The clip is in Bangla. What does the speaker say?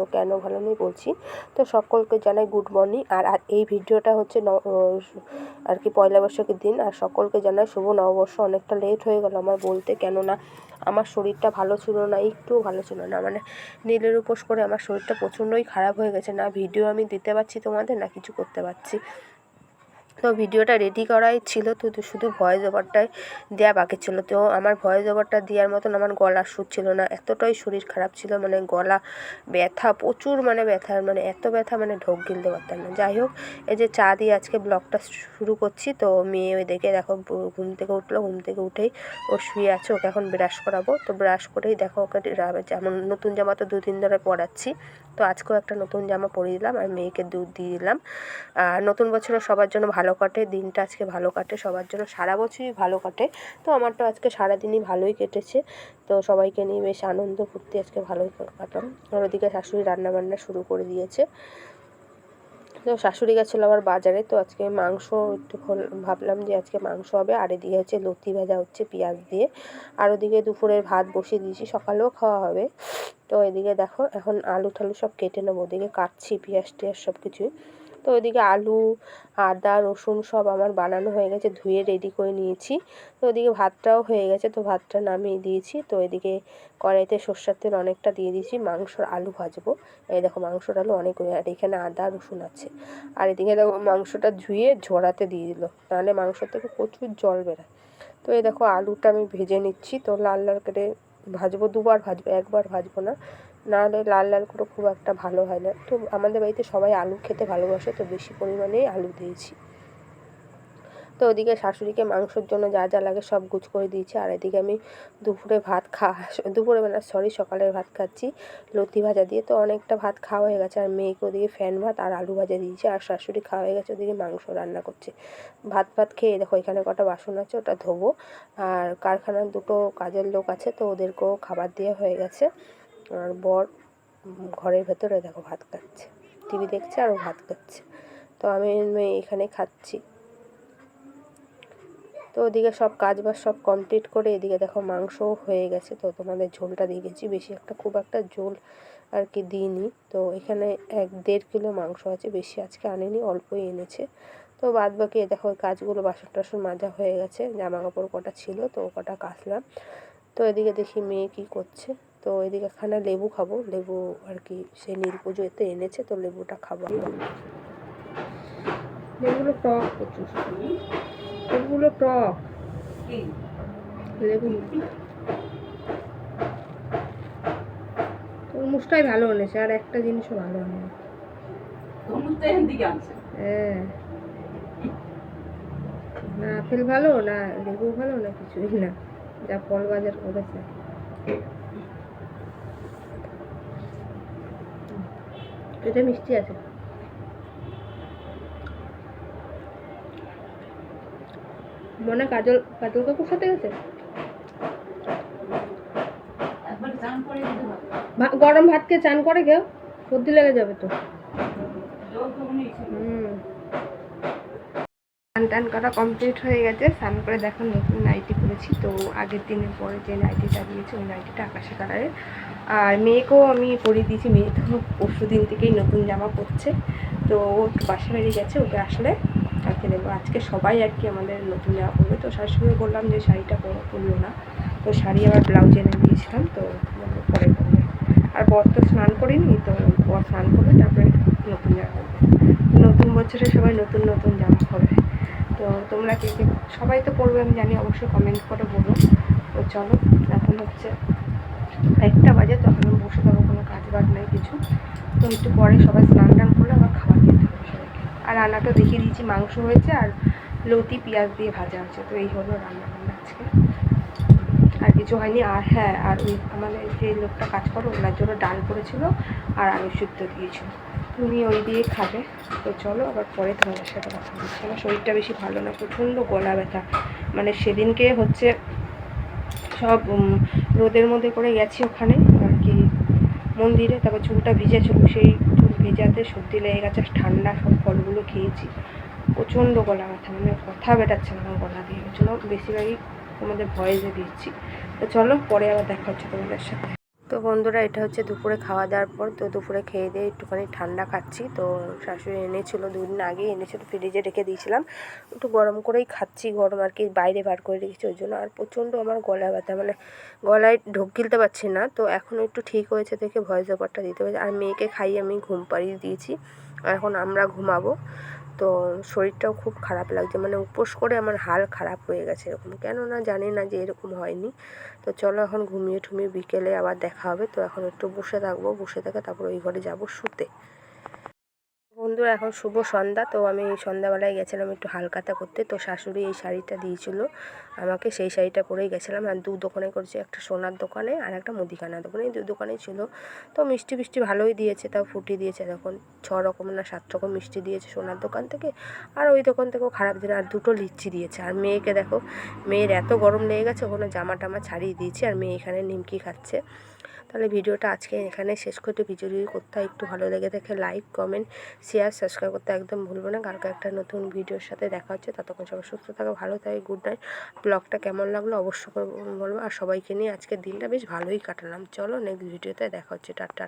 তো কেন ভালো নেই বলছি। তো সকলকে জানাই গুড মর্নিং। আর এই ভিডিওটা হচ্ছে আর কি পয়লা বৈশাখের দিন। আর সকলকে জানাই শুভ নববর্ষ। অনেকটা লেট হয়ে গেল আমার বলতে, কেননা আমার শরীরটা ভালো ছিল না, একটুও ভালো ছিল না। মানে নীলের উপোস করে আমার শরীরটা প্রচণ্ডই খারাপ হয়ে গেছে। না ভিডিও আমি দিতে পারছি তোমাদের, না কিছু করতে পারছি। তো ভিডিওটা রেডি করাই ছিল, তো শুধু ভয়েস ওভারটাই দেওয়া বাকি ছিল। তো আমার ভয়েস ওভারটা দেওয়ার মতন আমার গলার সুর ছিল না, এতটাই শরীর খারাপ ছিল। মানে গলা ব্যথা প্রচুর, মানে ব্যথা, মানে এত ব্যথা, মানে ঢোক গিলতে পারতাম না। যাই হোক, এই যে চা দিয়ে আজকে ব্লগটা শুরু করছি। তো মেয়ে ওই দেখে দেখো ঘুম থেকে উঠলো, ঘুম থেকে উঠেই ও শুয়ে আছে, ওকে এখন ব্রাশ করাবো। তো ব্রাশ করেই দেখো ওকে যেমন নতুন জামা তো 2-3 ধরে পরাচ্ছি। তো আজকেও একটা নতুন জামা পরিয়ে দিলাম আর মেয়েকে দুধ দিয়ে দিলাম। আর নতুন বছরে সবার জন্য ভালো কাটে, দিনটা আজকে ভালো কাটে সবার জন্য, সারা বছরই ভালো কাটে। তো আমার তো আজকে সারাদিনই ভালোই কেটেছে। তো সবাইকে নিয়ে বেশ আনন্দ ফুর্তি আজকে ভালোই কাটলাম। আর ওদিকে শাশুড়ি রান্নাবান্না শুরু করে দিয়েছে। তো শাশুড়ি গেছিলো আবার বাজারে, তো আজকে মাংস একটু ভাবলাম যে আজকে মাংস হবে। আর এদিকে হচ্ছে লতি ভাজা হচ্ছে পেঁয়াজ দিয়ে। আর ওদিকে দুপুরের ভাত বসিয়ে দিয়েছি, সকালেও খাওয়া হবে। তো এদিকে দেখো এখন আলু ঠালু সব কেটে নেবো, ওদিকে কাটছি পেঁয়াজ টিয়াজ সব কিছুই। তো ওইদিকে আলু, আদা, রসুন সব আমার বানানো হয়ে গেছে, ধুয়ে রেডি করে নিয়েছি। তো ওইদিকে ভাতটাও হয়ে গেছে, তো ভাতটা নামিয়ে দিয়েছি। তো এদিকে কড়াইতে সর্ষের তেল অনেকটা দিয়ে দিয়েছি, মাংসর আলু ভাজবো। এই দেখো মাংসর আলু অনেক, আর এখানে আদা রসুন আছে। আর এদিকে দেখো মাংসটা ধুয়ে ঝরাতে দিয়ে দিল, নাহলে মাংস থেকে প্রচুর জল বেরোয়। তো এই দেখো আলুটা আমি ভেজে নিচ্ছি। তো লাল লাল করে ভাজবো, দুবার ভাজবো, একবার ভাজবো না, নাহলে লাল লাল করে খুব একটা ভালো হয় না। তো আমাদের বাড়িতে সবাই আলু খেতে ভালোবাসে, তো বেশি পরিমাণেই আলু দিয়েছি। তো ওদিকে শাশুড়িকে মাংসর জন্য যা যা লাগে সব গুছ করে দিয়েছি। আর এদিকে আমি দুপুরে দুপুরে বেলা সকালের ভাত খাচ্ছি লতি ভাজা দিয়ে। তো অনেকটা ভাত খাওয়া হয়ে গেছে। আর মেয়েকে ওদিকে ফ্যান ভাত আর আলু ভাজা দিয়েছি, আর শাশুড়ি খাওয়া হয়ে গেছে, ওদিকে মাংস রান্না করছে। ভাত খেয়ে দেখো এখানে কটা বাসন আছে, ওটা ধোবো। আর কারখানার 2টো কাজের লোক আছে, তো ওদেরকেও খাবার দেওয়া হয়ে গেছে। আর বর ঘরের ভেতরে দেখো ভাত খাচ্ছে, টিভি দেখছে আর ও ভাত খাচ্ছে। তো আমি এখানে খাচ্ছি। তো ওদিকে সব কাজবাজ সব কমপ্লিট করে এদিকে দেখো মাংসও হয়ে গেছে। তো তোমাদের ঝোলটা দিয়ে গেছি, বেশি একটা খুব একটা ঝোল আর কি দিইনি। তো এখানে 1-1.5 কিলো মাংস আছে, বেশি আজকে আনেনি, অল্পই এনেছে। তো বাদ বাকি দেখো কাজগুলো বাসন টাসন মাজা হয়ে গেছে, জামা কাপড় কটা ছিল তো কটা কাচলাম। তো এদিকে দেখি মেয়ে কি করছে। তো এদিকে এখানে লেবু খাবো, লেবু আর কি সে নীল পুজোতে এনেছে, তো লেবুটা খাবো। লেবুগুলো টক প্রচুর, লেবুগুলো টক, লেবু তরমুজটাই ভালো এনেছে, আর একটা জিনিসও ভালো আনে। হ্যাঁ, না আপেল ভালো না, লেবু ভালো না, কিছুই না, যা ফল বাজার করেছে। এটা মিষ্টি আছে। মনে কাজল কাকুর সাথে গেছে, গরম ভাত খেয়ে চান করে কেউ, সর্দি লেগে যাবে তো। স্নান করা কমপ্লিট হয়ে গেছে, স্নান করে দেখো নতুন নাইটি পরেছি। তো আগের দিনের পরে যে নাইটিটা দিয়েছি ওই নাইটিটা আকাশি কালারের। আর মেয়েকেও আমি পরিয়ে দিয়েছি, মেয়ে তো পরশু দিন থেকেই নতুন জামা পরছে। তো ও বাসা বেরিয়ে গেছে, ওকে আসলে কালকে দেবো। আজকে সবাই আর কি আমাদের নতুন জামা পরবে। তো শাশুড়ি বললাম যে শাড়িটা পরলো না, তো শাড়ি আবার ব্লাউজ এনে দিয়েছিলাম, তো পরে পরবে। আর বর তো স্নান করিনি, তো বর স্নান করবে তারপরে নতুন জামা পরবে। নতুন বছরে সবাই নতুন নতুন জামা পরবে। তো তোমরা কে সবাই তো পড়বে আমি জানি, অবশ্যই কমেন্ট করে বলো। তো চলো এখন হচ্ছে 1টা বাজে, তো এখন বসে থাকবো, কোনো কাজ বাজ নেই কিছু। তো একটু পরে সবাই স্নান টান করলে আবার খাবার খেতে হবে সবাইকে। আর রান্নাটা দেখিয়ে দিয়েছি, মাংস হয়েছে আর লতি পেঁয়াজ দিয়ে ভাজা হচ্ছে। তো এই হলো রান্নাবান্না আজকে, আর কিছু হয়নি। আর হ্যাঁ, আর ওই আমাদের যে লোকটা কাজ করো ওনার জন্য ডাল করেছিল আর আলু সিদ্ধ দিয়েছিল, তুমি ওই দিয়ে খাবে। তো চলো আবার পরে তোমাদের সাথে কথা বলছি। আমার শরীরটা বেশি ভালো না, প্রচণ্ড গলা ব্যথা। মানে সেদিনকে হচ্ছে সব রোদের মধ্যে করে গেছি ওখানে আর কি মন্দিরে, তারপর চুলটা ভিজেছিল, সেই চুল ভেজাতে সর্দি লেগে গেছে, ঠান্ডা সব ফলগুলো খেয়েছি, প্রচণ্ড গলা ব্যথা, মানে কথা বেটাচ্ছে না গলা দিয়ে। চলো বেশিরভাগই তোমাদের ভয়েসে দিচ্ছি। তো চলো পরে আবার দেখা হচ্ছে তোমাদের সাথে। তো বন্ধুরা, এটা হচ্ছে দুপুরে খাওয়া দাওয়ার পর। তো দুপুরে খেয়ে দিয়ে একটুখানি ঠান্ডা খাচ্ছি। তো শাশুড়ি এনেছিল, 2 দিন আগেই এনেছিল, ফ্রিজে রেখে দিয়েছিলাম। একটু গরম করেই খাচ্ছি, গরম আর কি বাইরে বার করে রেখেছি ওই জন্য। আর প্রচণ্ড আমার গলা ব্যথা, মানে গলায় ঢোক গিলতে পারছি না। তো এখন একটু ঠিক হয়েছে দেখে ভয়েস ওভারটা দিতে পারছি। আর মেয়েকে খাইয়ে আমি ঘুম পাড়িয়ে দিয়েছি, আর এখন আমরা ঘুমাবো। তো শরীরটাও খুব খারাপ লাগছে, মানে উপোস করে আমার হাল খারাপ হয়ে গেছে এরকম। কেন না জানি না যে এরকম হয়নি। তো চলো এখন ঘুমিয়ে ঠুমিয়ে বিকেলে আবার দেখা হবে। তো এখন একটু বসে থাকবো, বসে থেকে তারপর ওই ঘরে যাব শুতে। বন্ধুরা, এখন শুভ সন্ধ্যা। তো আমি সন্ধ্যাবেলায় গেছিলাম একটু হালখাতা করতে। তো শাশুড়ি এই শাড়িটা দিয়েছিল আমাকে, সেই শাড়িটা পরেই গেছিলাম। আর 2 দোকানে করেছি, একটা সোনার দোকানে আর একটা মুদিখানার দোকানে, এই 2 দোকানেই ছিল। তো মিষ্টি ফিষ্টি ভালোই দিয়েছে, তাও ফুটি দিয়েছে দেখুন, 6 রকম না 7 রকম মিষ্টি দিয়েছে সোনার দোকান থেকে। আর ওই দোকান থেকেও খারাপ দিন, আর 2টো লিচি দিয়েছে। আর মেয়েকে দেখো, মেয়ের এত গরম লেগে গেছে, ওখানে জামা টামা ছাড়িয়ে দিয়েছি, আর মেয়ে এখানে নিমকি খাচ্ছে। তাহলে ভিডিওটা আজকে এখানে শেষ করতে, ভিডিও করতে একটু ভালো লেগে থাকে লাইক কমেন্ট শেয়ার সাবস্ক্রাইব করতে একদম ভুলবো না। কালকে একটা নতুন ভিডিওর সাথে দেখা হচ্ছে, ততক্ষণ সবাই সুস্থ থাকে, ভালো থাকে, গুড নাইট। ব্লগটা কেমন লাগলো অবশ্যই বলবো। আর সবাইকে নিয়ে আজকের দিনটা বেশ ভালোই কাটালাম। চলো নেক্সট ভিডিওতে দেখা হচ্ছে, টাটা।